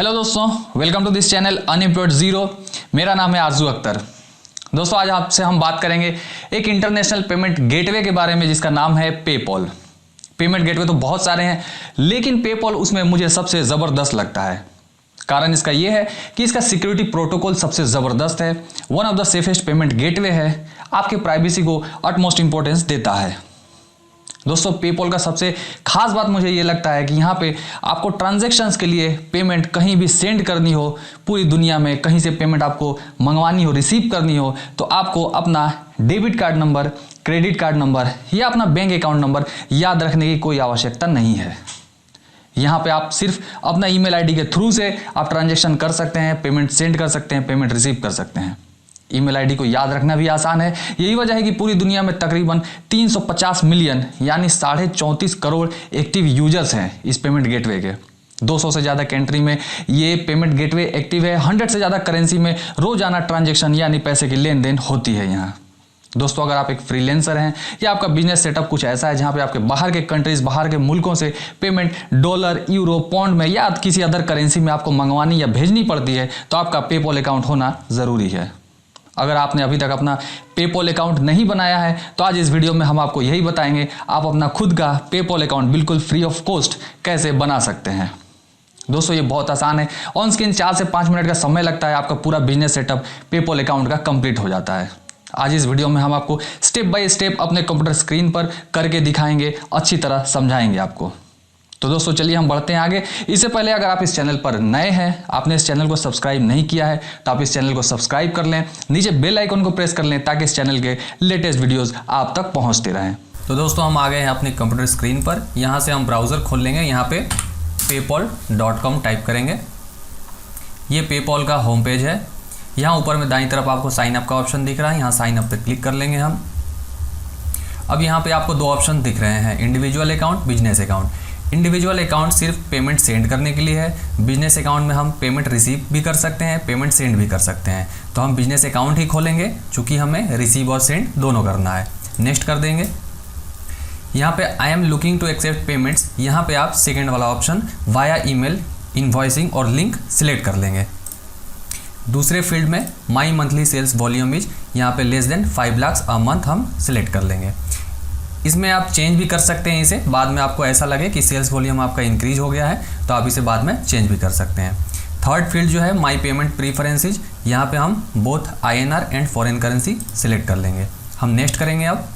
Hello दोस्तों, welcome to this channel unemployed zero. मेरा नाम है आरजू अख्तर। दोस्तों, आज आपसे हम बात करेंगे एक इंटरनेशनल पेमेंट गेटवे के बारे में जिसका नाम है पेपॉल। पेमेंट गेटवे तो बहुत सारे हैं, लेकिन पेपॉल उसमें मुझे सबसे ज़बरदस्त लगता है। कारण इसका यह है कि इसका सिक्योरिटी प्रोटोकॉल सबसे ज़बरदस्त है, one of the safest payment gateway है, आपके प्राइवेसी को अटमोस्ट इंपॉर्टेंस देता है। दोस्तों, पेपॉल का सबसे खास बात मुझे ये लगता है कि यहाँ पे आपको ट्रांजैक्शंस के लिए पेमेंट कहीं भी सेंड करनी हो, पूरी दुनिया में कहीं से पेमेंट आपको मंगवानी हो, रिसीव करनी हो, तो आपको अपना debit card number, credit card number या अपना बैंक अकाउंट नंबर याद रखने की कोई आवश्यकता नहीं है। यहाँ पे आप सिर्फ अपना ईमेल आईडी के थ्रू से आप ट्रांजैक्शन कर सकते हैं, पेमेंट सेंड कर सकते हैं, पेमेंट रिसीव कर सकते हैं। ईमेल आईडी को याद रखना भी आसान है। यही वजह है कि पूरी दुनिया में तकरीबन 350 मिलियन यानी 34.5 करोड़ एक्टिव यूजर्स हैं इस पेमेंट गेटवे के। 200 से ज़्यादा कंट्री में ये पेमेंट गेटवे एक्टिव है। 100 से ज़्यादा करेंसी में रोजाना ट्रांजैक्शन यानी पैसे की लेन देन होती है यहाँ। दोस्तों, अगर आप एक फ्रीलांसर हैं या आपका बिजनेस सेटअप कुछ ऐसा है जहाँ पे आपके बाहर के कंट्रीज, बाहर के मुल्कों से पेमेंट डॉलर, यूरो, पाउंड में या किसी अदर करेंसी में आपको मंगवानी या भेजनी पड़ती है, तो आपका पेपॉल अकाउंट होना ज़रूरी है। अगर आपने अभी तक अपना पेपॉल अकाउंट नहीं बनाया है तो आज इस वीडियो में हम आपको यही बताएंगे आप अपना खुद का पेपॉल अकाउंट बिल्कुल फ्री ऑफ कॉस्ट कैसे बना सकते हैं। दोस्तों, ये बहुत आसान है। ऑन स्क्रीन 4 से 5 मिनट का समय लगता है, आपका पूरा बिजनेस सेटअप पेपॉल अकाउंट का कंप्लीट हो जाता है। आज इस वीडियो में हम आपको स्टेप बाय स्टेप अपने कंप्यूटर स्क्रीन पर करके दिखाएंगे, अच्छी तरह समझाएंगे आपको। तो दोस्तों, चलिए हम बढ़ते हैं आगे। इससे पहले अगर आप इस चैनल पर नए हैं, आपने इस चैनल को सब्सक्राइब नहीं किया है, तो आप इस चैनल को सब्सक्राइब कर लें, नीचे बेल आइकन को प्रेस कर लें ताकि इस चैनल के लेटेस्ट वीडियोस आप तक पहुंचते रहें। तो दोस्तों, हम आ गए हैं अपने कंप्यूटर स्क्रीन पर। यहाँ से हम ब्राउज़र खोल लेंगे। यहाँ पे paypal.com टाइप करेंगे। ये पेपॉल का होम पेज है। यहाँ ऊपर में दाईं तरफ आपको साइन अप का ऑप्शन दिख रहा है, यहाँ साइन अप पर क्लिक कर लेंगे हम। अब यहाँ पे आपको 2 ऑप्शन दिख रहे हैं, individual account, business account. Individual account सिर्फ पेमेंट सेंड करने के लिए है। बिजनेस अकाउंट में हम पेमेंट रिसीव भी कर सकते हैं, पेमेंट सेंड भी कर सकते हैं। तो हम बिजनेस अकाउंट ही खोलेंगे चूँकि हमें रिसीव और सेंड दोनों करना है। नेक्स्ट कर देंगे। यहाँ पे I am looking to accept payments, यहाँ पे आप सेकेंड वाला ऑप्शन वाया ईमेल, इनवॉइसिंग और लिंक सिलेक्ट कर लेंगे। दूसरे फील्ड में my monthly sales volume is, यहाँ पे less than 5 lakh a month हम सिलेक्ट कर लेंगे। इसमें आप चेंज भी कर सकते हैं इसे, बाद में आपको ऐसा लगे कि सेल्स वॉल्यूम आपका इंक्रीज हो गया है तो आप इसे बाद में चेंज भी कर सकते हैं। थर्ड फील्ड जो है माई पेमेंट प्रीफरेंसेज, यहाँ पे हम both INR and foreign currency select कर लेंगे। हम नेक्स्ट करेंगे। अब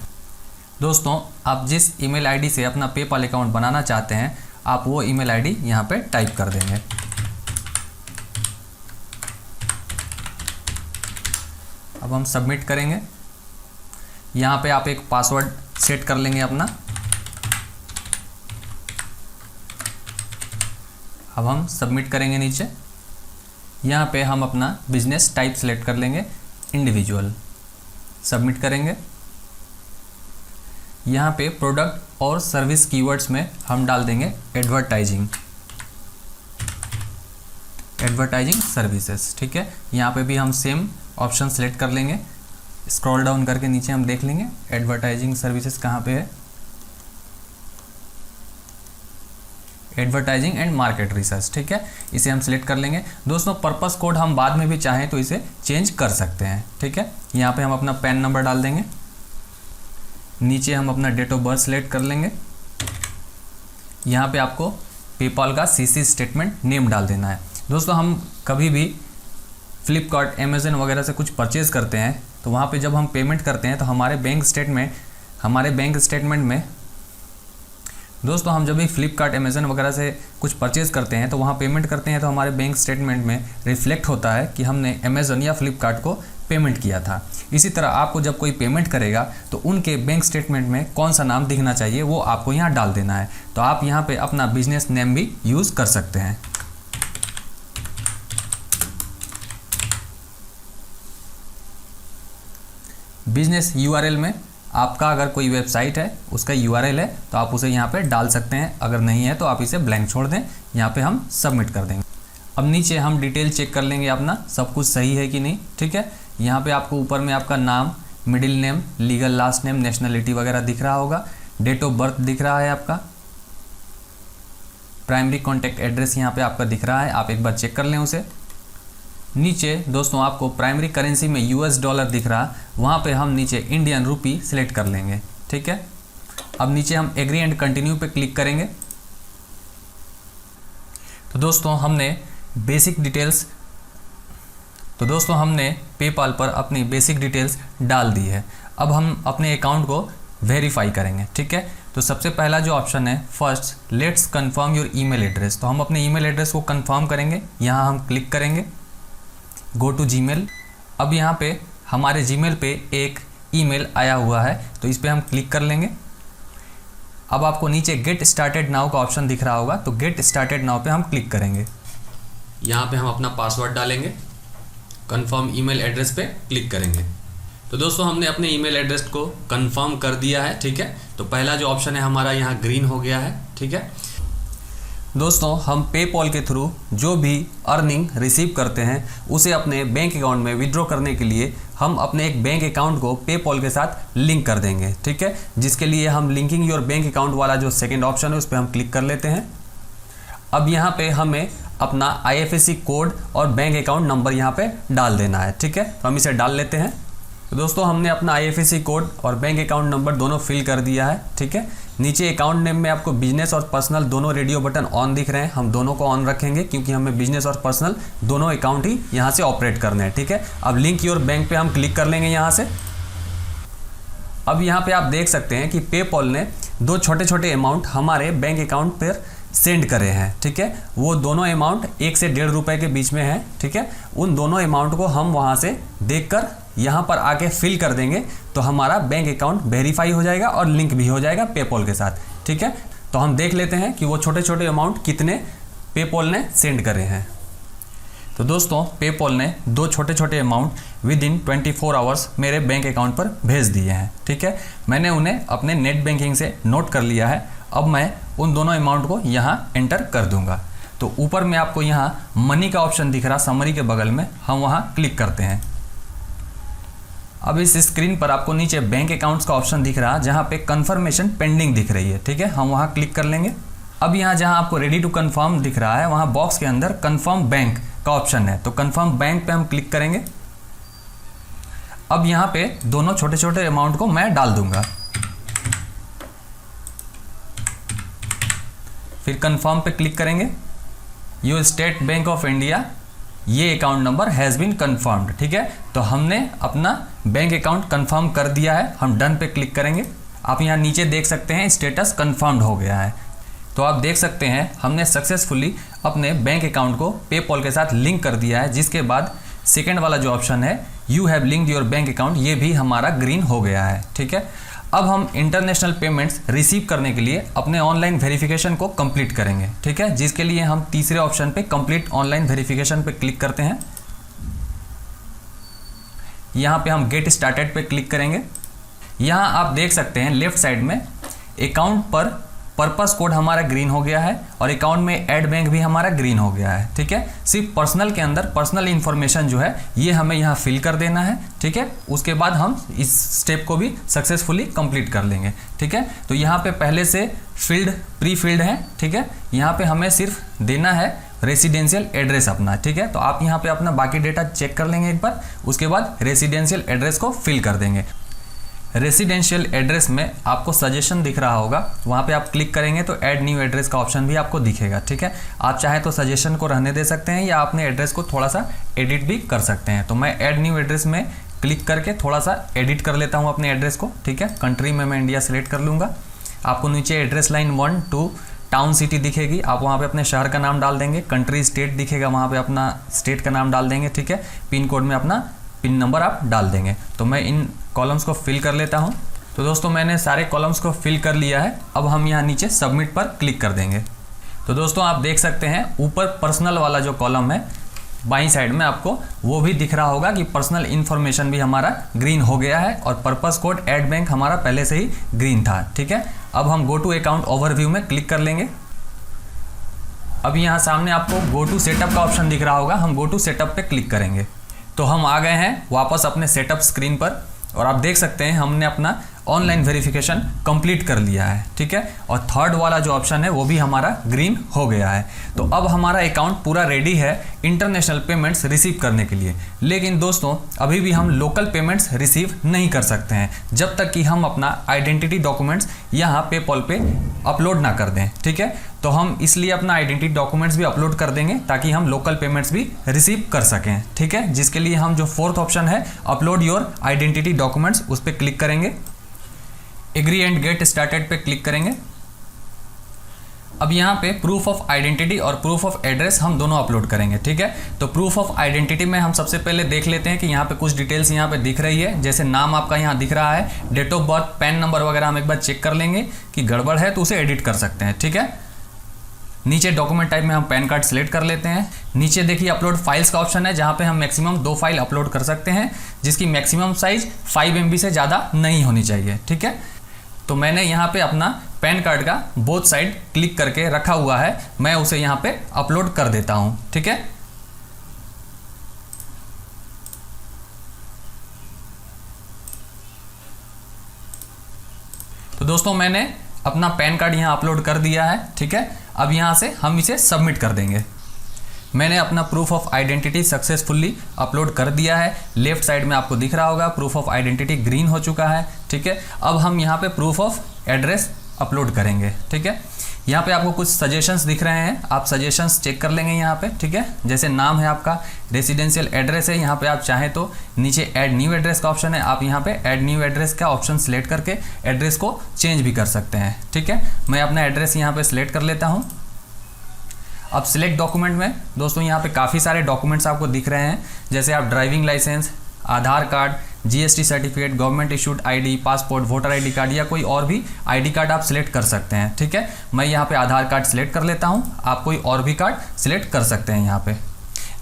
दोस्तों, आप जिस ईमेल आईडी से अपना पेपॉल अकाउंट बनाना चाहते हैं, आप वो ईमेल आईडी यहाँ पे टाइप कर देंगे। अब हम सबमिट करेंगे। यहाँ पे आप एक पासवर्ड सेट कर लेंगे अपना। अब हम सबमिट करेंगे नीचे। यहाँ पे हम अपना बिजनेस टाइप सेलेक्ट कर लेंगे, इंडिविजुअल। सबमिट करेंगे। यहाँ पे प्रोडक्ट और सर्विस कीवर्ड्स में हम डाल देंगे एडवर्टाइजिंग सर्विसेज। ठीक है, यहाँ पे भी हम सेम ऑप्शन सेलेक्ट कर लेंगे। स्क्रॉल डाउन करके नीचे हम देख लेंगे एडवर्टाइजिंग सर्विसेज कहाँ पे है। एडवर्टाइजिंग एंड मार्केट रिसर्च, ठीक है, इसे हम सिलेक्ट कर लेंगे। दोस्तों, पर्पस कोड हम बाद में भी चाहें तो इसे चेंज कर सकते हैं। ठीक है, यहाँ पे हम अपना पैन नंबर डाल देंगे। नीचे हम अपना डेट ऑफ बर्थ सेलेक्ट कर लेंगे। यहाँ पे आपको पेपॉल का CC स्टेटमेंट नेम डाल देना है। दोस्तों, हम कभी भी फ्लिपकार्ट, अमेज़न वगैरह से कुछ परचेज़ करते हैं तो वहाँ पे जब हम पेमेंट करते हैं तो हमारे बैंक स्टेटमेंट में दोस्तों, हम जब भी फ्लिपकार्ट, अमेज़न वगैरह से कुछ परचेज़ करते हैं तो वहाँ पेमेंट करते हैं तो हमारे बैंक स्टेटमेंट में रिफ्लेक्ट होता है कि हमने अमेज़न या फ्लिपकार्ट को पेमेंट किया था। इसी तरह आपको जब कोई पेमेंट करेगा तो उनके बैंक स्टेटमेंट में कौन सा नाम दिखना चाहिए वो आपको यहाँ डाल देना है। तो आप यहाँ पे अपना बिजनेस नेम भी यूज़ कर सकते हैं। बिजनेस URL में आपका अगर कोई वेबसाइट है उसका URL है तो आप उसे यहाँ पे डाल सकते हैं, अगर नहीं है तो आप इसे ब्लैंक छोड़ दें। यहाँ पे हम सबमिट कर देंगे। अब नीचे हम डिटेल चेक कर लेंगे अपना सब कुछ सही है कि नहीं। ठीक है, यहाँ पे आपको ऊपर में आपका नाम, middle name, legal last name, nationality वगैरह दिख रहा होगा। डेट ऑफ बर्थ दिख रहा है आपका। प्राइमरी कॉन्टैक्ट एड्रेस यहाँ पे आपका दिख रहा है, आप एक बार चेक कर लें उसे। नीचे दोस्तों आपको प्राइमरी करेंसी में यूएस डॉलर दिख रहा, वहाँ पे हम नीचे इंडियन रुपी सिलेक्ट कर लेंगे, ठीक है। अब नीचे हम एग्री एंड कंटिन्यू पे क्लिक करेंगे। तो दोस्तों हमने पेपाल पर अपनी बेसिक डिटेल्स डाल दी है। अब हम अपने अकाउंट को वेरीफाई करेंगे, ठीक है। तो सबसे पहला जो ऑप्शन है first let's confirm your email address, तो हम अपने ईमेल एड्रेस को कंफर्म करेंगे। यहाँ हम क्लिक करेंगे गो टू जीमेल। अब यहाँ पे हमारे जीमेल पे एक ईमेल आया हुआ है, तो इस पर हम क्लिक कर लेंगे। अब आपको नीचे गेट स्टार्टेड नाउ का ऑप्शन दिख रहा होगा, तो गेट स्टार्टेड नाउ पे हम क्लिक करेंगे। यहाँ पे हम अपना पासवर्ड डालेंगे, कंफर्म ईमेल एड्रेस पे क्लिक करेंगे। तो दोस्तों हमने अपने ईमेल एड्रेस को कंफर्म कर दिया है, ठीक है। तो पहला जो ऑप्शन है हमारा यहाँ ग्रीन हो गया है, ठीक है। दोस्तों हम पेपॉल के थ्रू जो भी अर्निंग रिसीव करते हैं उसे अपने बैंक अकाउंट में विड्रॉ करने के लिए हम अपने एक बैंक अकाउंट को पेपॉल के साथ लिंक कर देंगे, ठीक है। जिसके लिए हम लिंकिंग योर बैंक अकाउंट वाला जो सेकंड ऑप्शन है उस पर हम क्लिक कर लेते हैं। अब यहाँ पे हमें अपना IFSC कोड और बैंक अकाउंट नंबर यहाँ पे डाल देना है, ठीक है। तो हम इसे डाल लेते हैं। तो दोस्तों हमने अपना IFSC कोड और बैंक अकाउंट नंबर दोनों फिल कर दिया है, ठीक है। नीचे अकाउंट नेम में आपको बिजनेस और पर्सनल दोनों रेडियो बटन ऑन दिख रहे हैं, हम दोनों को ऑन रखेंगे क्योंकि हमें बिजनेस और पर्सनल दोनों अकाउंट ही यहाँ से ऑपरेट करने हैं, ठीक है। अब लिंक योर बैंक पे हम क्लिक कर लेंगे यहाँ से। अब यहाँ पे आप देख सकते हैं कि पेपॉल ने दो छोटे छोटे अमाउंट हमारे बैंक अकाउंट पर सेंड करे हैं, ठीक है। वो दोनों अमाउंट 1 से 1.5 रुपये के बीच में है, ठीक है। उन दोनों अमाउंट को हम वहाँ से देखकर यहाँ पर आके फिल कर देंगे, तो हमारा बैंक अकाउंट वेरीफाई हो जाएगा और लिंक भी हो जाएगा पेपॉल के साथ, ठीक है। तो हम देख लेते हैं कि वो छोटे छोटे अमाउंट कितने पेपॉल ने सेंड करे हैं। तो दोस्तों पेपॉल ने दो छोटे छोटे अमाउंट विद इन 24 आवर्स मेरे बैंक अकाउंट पर भेज दिए हैं, ठीक है। मैंने उन्हें अपने नेट बैंकिंग से नोट कर लिया है। अब मैं उन दोनों अमाउंट को यहाँ एंटर कर दूंगा। तो ऊपर में आपको यहाँ मनी का ऑप्शन दिख रहा, समरी के बगल में, हम वहाँ क्लिक करते हैं। अब इस स्क्रीन पर आपको नीचे बैंक अकाउंट्स का ऑप्शन दिख रहा, जहाँ पे कंफर्मेशन पेंडिंग दिख रही है, ठीक है। हम वहाँ क्लिक कर लेंगे। अब यहाँ जहाँ आपको रेडी टू कंफर्म दिख रहा है, वहाँ बॉक्स के अंदर कंफर्म बैंक का ऑप्शन है, तो कंफर्म बैंक पे हम क्लिक करेंगे। अब यहाँ पे दोनों छोटे छोटे अमाउंट को मैं डाल दूंगा, फिर कंफर्म पे क्लिक करेंगे। Your State Bank of India ये account number has been confirmed, ठीक है। तो हमने अपना बैंक अकाउंट कंफर्म कर दिया है, हम डन पे क्लिक करेंगे। आप यहाँ नीचे देख सकते हैं स्टेटस कंफर्म्ड हो गया है। तो आप देख सकते हैं हमने सक्सेसफुली अपने बैंक अकाउंट को पेपॉल के साथ लिंक कर दिया है, जिसके बाद सेकेंड वाला जो ऑप्शन है you have linked your bank account, ये भी हमारा ग्रीन हो गया है, ठीक है। अब हम इंटरनेशनल पेमेंट्स रिसीव करने के लिए अपने ऑनलाइन वेरिफिकेशन को कंप्लीट करेंगे, ठीक है। जिसके लिए हम तीसरे ऑप्शन पे कंप्लीट ऑनलाइन वेरिफिकेशन पे क्लिक करते हैं। यहाँ पे हम गेट स्टार्टेड पे क्लिक करेंगे। यहाँ आप देख सकते हैं लेफ्ट साइड में अकाउंट पर पर्पस कोड हमारा ग्रीन हो गया है और अकाउंट में ऐड बैंक भी हमारा ग्रीन हो गया है, ठीक है। सिर्फ पर्सनल के अंदर पर्सनल इन्फॉर्मेशन जो है ये हमें यहाँ फिल कर देना है, ठीक है। उसके बाद हम इस स्टेप को भी सक्सेसफुली कंप्लीट कर लेंगे, ठीक है। तो यहाँ पे पहले से प्री फिल्ड है, ठीक है। यहाँ पे हमें सिर्फ देना है रेसिडेंशियल एड्रेस अपना, ठीक है। तो आप यहाँ पे अपना बाकी डेटा चेक कर लेंगे एक बार, उसके बाद रेसिडेंशियल एड्रेस को फिल कर देंगे। रेसिडेंशियल एड्रेस में आपको सजेशन दिख रहा होगा, वहाँ पे आप क्लिक करेंगे तो ऐड न्यू एड्रेस का ऑप्शन भी आपको दिखेगा, ठीक है। आप चाहे तो सजेशन को रहने दे सकते हैं या अपने एड्रेस को थोड़ा सा एडिट भी कर सकते हैं। तो मैं ऐड न्यू एड्रेस में क्लिक करके थोड़ा सा एडिट कर लेता हूँ अपने एड्रेस को, ठीक है। कंट्री में मैं इंडिया सेलेक्ट कर लूँगा। आपको नीचे एड्रेस लाइन 1 2 टाउन सिटी दिखेगी, आप वहाँ पे अपने शहर का नाम डाल देंगे। कंट्री स्टेट दिखेगा, वहाँ पे अपना स्टेट का नाम डाल देंगे, ठीक है। पिन कोड में अपना पिन नंबर आप डाल देंगे। तो मैं इन कॉलम्स को फिल कर लेता हूँ। तो दोस्तों मैंने सारे कॉलम्स को फिल कर लिया है। अब हम यहाँ नीचे सबमिट पर क्लिक कर देंगे। तो दोस्तों आप देख सकते हैं ऊपर पर्सनल वाला जो कॉलम है बाईं साइड में आपको वो भी दिख रहा होगा कि पर्सनल इन्फॉर्मेशन भी हमारा ग्रीन हो गया है और पर्पस कोड ऐड बैंक हमारा पहले से ही ग्रीन था, ठीक है। अब हम गो टू अकाउंट ओवरव्यू में क्लिक कर लेंगे। अब यहाँ सामने आपको गो टू सेटअप का ऑप्शन दिख रहा होगा, हम गो टू सेटअप पे क्लिक करेंगे। तो हम आ गए हैं वापस अपने सेटअप स्क्रीन पर और आप देख सकते हैं हमने अपना ऑनलाइन वेरिफिकेशन कंप्लीट कर लिया है, ठीक है। और थर्ड वाला जो ऑप्शन है वो भी हमारा ग्रीन हो गया है। तो अब हमारा अकाउंट पूरा रेडी है इंटरनेशनल पेमेंट्स रिसीव करने के लिए। लेकिन दोस्तों अभी भी हम लोकल पेमेंट्स रिसीव नहीं कर सकते हैं जब तक कि हम अपना आइडेंटिटी डॉक्यूमेंट्स यहाँ पेपॉल पे अपलोड ना कर दें, ठीक है। तो हम इसलिए अपना आइडेंटिटी डॉक्यूमेंट्स भी अपलोड कर देंगे ताकि हम लोकल पेमेंट्स भी रिसीव कर सकें, ठीक है। जिसके लिए हम जो फोर्थ ऑप्शन है अपलोड योर आइडेंटिटी डॉक्यूमेंट्स उस पर क्लिक करेंगे, एग्री एंड गेट स्टार्टेड पे क्लिक करेंगे। अब यहाँ पे प्रूफ ऑफ आइडेंटिटी और प्रूफ ऑफ एड्रेस हम दोनों अपलोड करेंगे, ठीक है। तो प्रूफ ऑफ आइडेंटिटी में हम सबसे पहले देख लेते हैं कि यहाँ पे कुछ डिटेल्स यहाँ पे दिख रही है। जैसे नाम आपका यहाँ दिख रहा है, date of birth, PAN number वगैरह हम एक बार चेक कर लेंगे कि गड़बड़ है तो उसे एडिट कर सकते हैं, ठीक है। नीचे डॉक्यूमेंट टाइप में हम पैन कार्ड सिलेक्ट कर लेते हैं। नीचे देखिए अपलोड फाइल्स का ऑप्शन है जहाँ पे हम मैक्सिमम 2 फाइल अपलोड कर सकते हैं जिसकी मैक्सिमम साइज 5 MB से ज़्यादा नहीं होनी चाहिए, ठीक है। तो मैंने यहाँ पे अपना पैन कार्ड का बोथ साइड क्लिक करके रखा हुआ है, मैं उसे यहाँ पे अपलोड कर देता हूँ, ठीक है। तो दोस्तों मैंने अपना पैन कार्ड यहाँ अपलोड कर दिया है, ठीक है। अब यहाँ से हम इसे सबमिट कर देंगे। मैंने अपना proof of identity successfully upload कर दिया है। लेफ्ट साइड में आपको दिख रहा होगा प्रूफ ऑफ आइडेंटिटी ग्रीन हो चुका है, ठीक है। अब हम यहाँ पे प्रूफ ऑफ एड्रेस अपलोड करेंगे, ठीक है। यहाँ पे आपको कुछ सजेशंस दिख रहे हैं, आप सजेशंस चेक कर लेंगे यहाँ पे, ठीक है। जैसे नाम है आपका, रेसिडेंशियल एड्रेस है, यहाँ पे आप चाहें तो नीचे ऐड न्यू एड्रेस का ऑप्शन है, आप यहाँ पे ऐड न्यू एड्रेस का ऑप्शन सिलेक्ट करके एड्रेस को चेंज भी कर सकते हैं, ठीक है। मैं अपना एड्रेस यहाँ पे सिलेक्ट कर लेता हूँ। अब सिलेक्ट डॉक्यूमेंट में दोस्तों यहाँ पे काफ़ी सारे डॉक्यूमेंट्स आपको दिख रहे हैं। जैसे आप driving licence, Aadhaar card, GST certificate, government issued ID, passport, voter ID card या कोई और भी ID कार्ड आप सिलेक्ट कर सकते हैं, ठीक है। मैं यहाँ पे आधार कार्ड सिलेक्ट कर लेता हूँ, आप कोई और भी कार्ड सिलेक्ट कर सकते हैं। यहाँ पे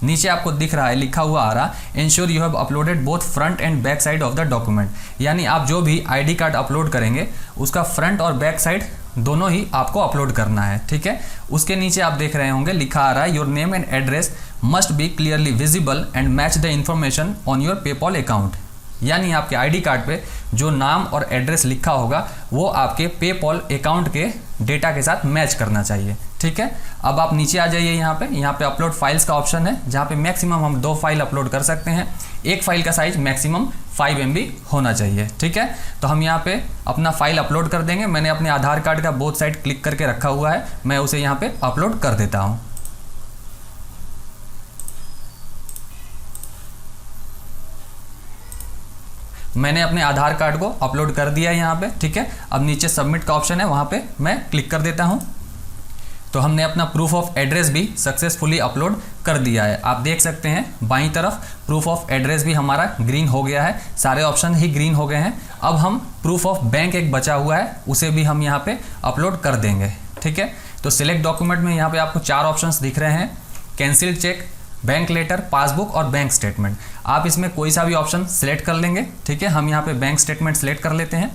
नीचे आपको दिख रहा है, लिखा हुआ आ रहा, ensure you have uploaded both front end back side of the document. यानी आप जो भी ID कार्ड अपलोड करेंगे उसका फ्रंट और बैक साइड दोनों ही आपको अपलोड करना है, ठीक है। उसके नीचे आप देख रहे होंगे लिखा आ रहा है, your name and address must be clearly visible and match the information on your PayPal account. यानी आपके ID कार्ड पे जो नाम और एड्रेस लिखा होगा वो आपके पेपॉल अकाउंट के डेटा के साथ मैच करना चाहिए, ठीक है। अब आप नीचे आ जाइए, यहाँ पे अपलोड फाइल्स का ऑप्शन है जहाँ पे मैक्सिमम हम 2 फाइल अपलोड कर सकते हैं। एक फाइल का साइज मैक्सिमम 5 MB होना चाहिए, ठीक है। तो हम यहाँ पे अपना फाइल अपलोड कर देंगे। मैंने अपने आधार कार्ड का बोथ साइड क्लिक करके रखा हुआ है, मैं उसे यहाँ पे अपलोड कर देता हूँ। मैंने अपने आधार कार्ड को अपलोड कर दिया है यहाँ पे, ठीक है। अब नीचे सबमिट का ऑप्शन है, वहाँ पे मैं क्लिक कर देता हूँ। तो हमने अपना प्रूफ ऑफ एड्रेस भी सक्सेसफुली अपलोड कर दिया है। आप देख सकते हैं बाईं तरफ प्रूफ ऑफ एड्रेस भी हमारा ग्रीन हो गया है, सारे ऑप्शन ही ग्रीन हो गए हैं। अब हम प्रूफ ऑफ बैंक एक बचा हुआ है उसे भी हम यहाँ पे अपलोड कर देंगे, ठीक है। तो सिलेक्ट डॉक्यूमेंट में यहाँ पे आपको 4 ऑप्शंस दिख रहे हैं, cancel cheque, bank letter, passbook और बैंक स्टेटमेंट। आप इसमें कोई सा भी ऑप्शन सिलेक्ट कर लेंगे, ठीक है। हम यहाँ पे बैंक स्टेटमेंट सिलेक्ट कर लेते हैं।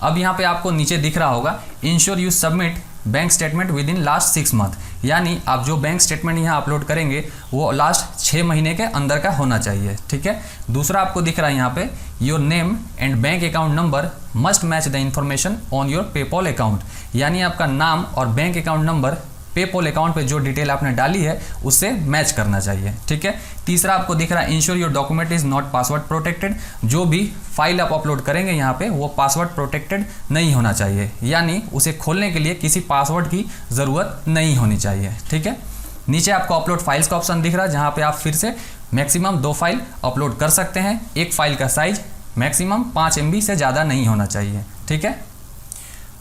अब यहाँ पे आपको नीचे दिख रहा होगा, ensure you submit bank statement with in last 6 month. यानी आप जो बैंक स्टेटमेंट यहाँ अपलोड करेंगे वो लास्ट 6 महीने के अंदर का होना चाहिए, ठीक है। दूसरा आपको दिख रहा है यहाँ पे, your name and bank account number must match the information on your PayPal account. यानी आपका नाम और bank account number PayPal account पे जो डिटेल आपने डाली है उससे मैच करना चाहिए, ठीक है। तीसरा आपको दिख रहा है, ensure your document is not password protected. जो भी फाइल आप अपलोड करेंगे यहाँ पे वो पासवर्ड प्रोटेक्टेड नहीं होना चाहिए, यानी उसे खोलने के लिए किसी पासवर्ड की ज़रूरत नहीं होनी चाहिए, ठीक है। नीचे आपको अपलोड फाइल्स का ऑप्शन दिख रहा है जहाँ पे आप फिर से मैक्सिमम 2 फाइल अपलोड कर सकते हैं। एक फाइल का साइज मैक्सिमम 5 MB से ज़्यादा नहीं होना चाहिए, ठीक है।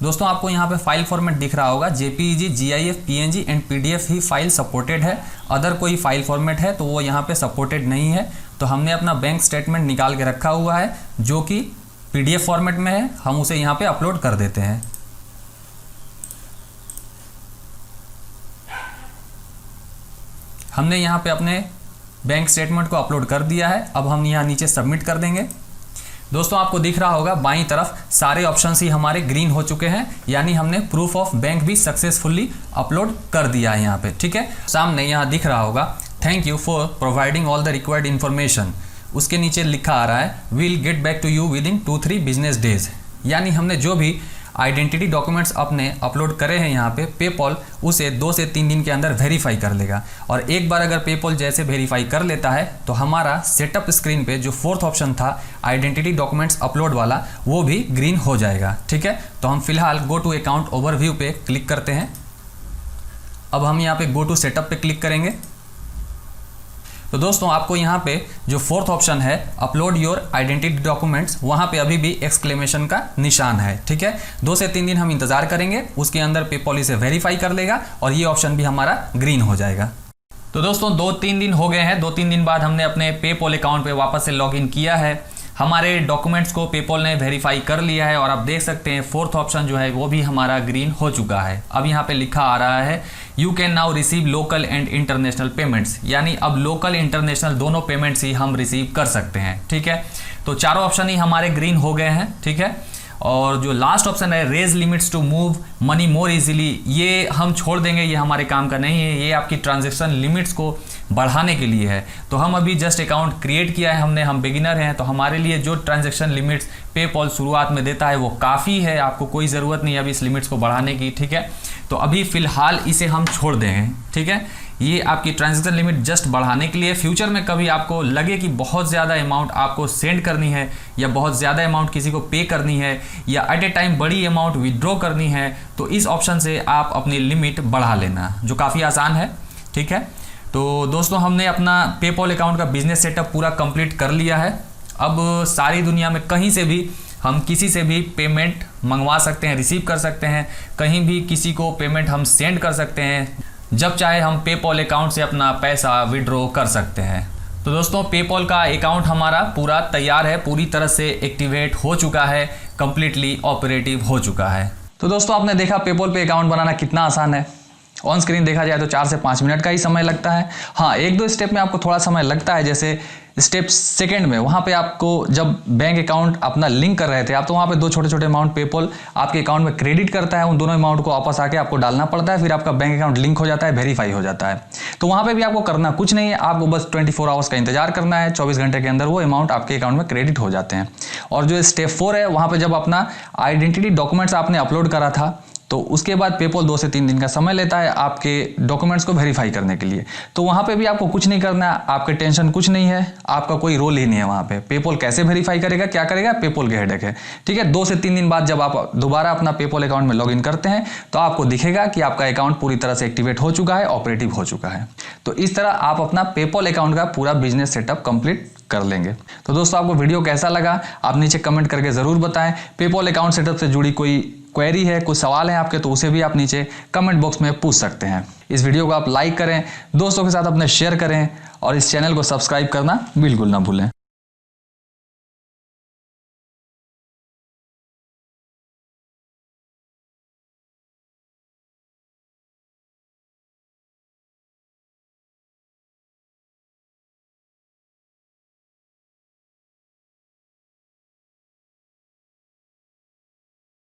दोस्तों आपको यहाँ पे फाइल फॉर्मेट दिख रहा होगा, JPEG, GIF, PNG and PDF he file supported है। अदर कोई फाइल फॉर्मेट है तो वो यहाँ पे सपोर्टेड नहीं है। तो हमने अपना बैंक स्टेटमेंट निकाल के रखा हुआ है जो कि PDF फॉर्मेट में है, हम उसे यहाँ पे अपलोड कर देते हैं। हमने यहाँ पे अपने बैंक स्टेटमेंट को अपलोड कर दिया है। अब हम यहाँ नीचे सबमिट कर देंगे। दोस्तों आपको दिख रहा होगा बाईं तरफ सारे ऑप्शंस ही हमारे ग्रीन हो चुके हैं, यानी हमने प्रूफ ऑफ बैंक भी सक्सेसफुली अपलोड कर दिया है यहाँ पे, ठीक है। सामने यहाँ दिख रहा होगा, thank you for providing all the required information. उसके नीचे लिखा आ रहा है, will get back to you within 2-3 business days. यानी हमने जो भी आइडेंटिटी डॉक्यूमेंट्स अपने अपलोड करे हैं यहाँ पे, पेपॉल उसे 2 से 3 दिन के अंदर वेरीफाई कर लेगा। और एक बार अगर पेपॉल जैसे वेरीफाई कर लेता है तो हमारा सेटअप स्क्रीन पे जो 4th ऑप्शन था आइडेंटिटी डॉक्यूमेंट्स अपलोड वाला, वो भी ग्रीन हो जाएगा। ठीक है, तो हम फिलहाल गो टू अकाउंट ओवरव्यू पे क्लिक करते हैं। अब हम यहाँ पे गो टू सेटअप पे क्लिक करेंगे। तो दोस्तों आपको यहाँ पे जो 4th ऑप्शन है अपलोड योर आइडेंटिटी डॉक्यूमेंट्स, वहाँ पे अभी भी एक्सक्लेमेशन का निशान है। ठीक है, 2 से 3 दिन हम इंतजार करेंगे, उसके अंदर पेपॉल इसे वेरीफाई कर लेगा और ये ऑप्शन भी हमारा ग्रीन हो जाएगा। तो दोस्तों 2-3 दिन हो गए हैं। 2-3 दिन बाद हमने अपने पेपॉल अकाउंट पे वापस से लॉगिन किया है। हमारे डॉक्यूमेंट्स को पेपॉल ने वेरीफाई कर लिया है और आप देख सकते हैं 4th ऑप्शन जो है वो भी हमारा ग्रीन हो चुका है। अब यहाँ पे लिखा आ रहा है you can now receive local and international payments, यानी अब लोकल इंटरनेशनल दोनों पेमेंट्स ही हम रिसीव कर सकते हैं। ठीक है, तो चारों ऑप्शन ही हमारे ग्रीन हो गए हैं। ठीक है, और जो लास्ट ऑप्शन है raise limits to move money more easily, ये हम छोड़ देंगे, ये हमारे काम का नहीं है। ये आपकी ट्रांजैक्शन लिमिट्स को बढ़ाने के लिए है। तो हम अभी जस्ट अकाउंट क्रिएट किया है हमने, हम बिगिनर हैं, तो हमारे लिए जो ट्रांजैक्शन लिमिट्स पेपॉल शुरुआत में देता है वो काफ़ी है। आपको कोई ज़रूरत नहीं है अभी इस लिमिट्स को बढ़ाने की। ठीक है, तो अभी फ़िलहाल इसे हम छोड़ देंगे। ठीक है, ये आपकी ट्रांजैक्शन लिमिट जस्ट बढ़ाने के लिए। फ्यूचर में कभी आपको लगे कि बहुत ज़्यादा अमाउंट आपको सेंड करनी है या बहुत ज़्यादा अमाउंट किसी को पे करनी है या एट ए टाइम बड़ी अमाउंट विड्रॉ करनी है, तो इस ऑप्शन से आप अपनी लिमिट बढ़ा लेना, जो काफ़ी आसान है। ठीक है, तो दोस्तों हमने अपना पेपॉल अकाउंट का बिजनेस सेटअप पूरा कंप्लीट कर लिया है। अब सारी दुनिया में कहीं से भी हम किसी से भी पेमेंट मंगवा सकते हैं, रिसीव कर सकते हैं, कहीं भी किसी को पेमेंट हम सेंड कर सकते हैं, जब चाहे हम पेपॉल अकाउंट से अपना पैसा विड्रॉ कर सकते हैं। तो दोस्तों पेपॉल का अकाउंट हमारा पूरा तैयार है, पूरी तरह से एक्टिवेट हो चुका है, कंप्लीटली ऑपरेटिव हो चुका है। तो दोस्तों आपने देखा पेपॉल पे अकाउंट बनाना कितना आसान है। ऑन स्क्रीन देखा जाए तो 4 से 5 मिनट का ही समय लगता है। हाँ, 1-2 स्टेप में आपको थोड़ा समय लगता है, जैसे स्टेप सेकंड में वहाँ पे आपको जब बैंक अकाउंट अपना लिंक कर रहे थे आप, तो वहाँ पे 2 छोटे-छोटे अमाउंट पेपॉल आपके अकाउंट में क्रेडिट करता है। उन दोनों अमाउंट को वापस आके आपको डालना पड़ता है, फिर आपका बैंक अकाउंट लिंक हो जाता है, वेरीफाई हो जाता है। तो वहाँ पे भी आपको करना कुछ नहीं है, आपको बस 24 आवर्स का इंतजार करना है। 24 घंटे के अंदर वो अमाउंट आपके अकाउंट में क्रेडिट हो जाते हैं। और जो स्टेप 4 है, वहाँ पर जब अपना आइडेंटिटी डॉक्यूमेंट्स आपने अपलोड करा था, तो उसके बाद पेपॉल 2 से 3 दिन का समय लेता है आपके डॉक्यूमेंट्स को वेरीफाई करने के लिए। तो वहाँ पे भी आपको कुछ नहीं करना है, आपके टेंशन कुछ नहीं है, आपका कोई रोल ही नहीं है वहाँ पे। पेपॉल कैसे वेरीफाई करेगा, क्या करेगा, पेपॉल के हेडेक है। ठीक है, 2 से 3 दिन बाद जब आप दोबारा अपना पेपॉल अकाउंट में लॉगिन करते हैं तो आपको दिखेगा कि आपका अकाउंट पूरी तरह से एक्टिवेट हो चुका है, ऑपरेटिव हो चुका है। तो इस तरह आप अपना पेपॉल अकाउंट का पूरा बिजनेस सेटअप कंप्लीट कर लेंगे। तो दोस्तों आपको वीडियो कैसा लगा आप नीचे कमेंट करके ज़रूर बताएं। पेपॉल अकाउंट सेटअप से जुड़ी कोई क्वेरी है, कुछ सवाल है आपके, तो उसे भी आप नीचे कमेंट बॉक्स में पूछ सकते हैं। इस वीडियो को आप लाइक करें, दोस्तों के साथ अपने शेयर करें और इस चैनल को सब्सक्राइब करना बिल्कुल ना भूलें।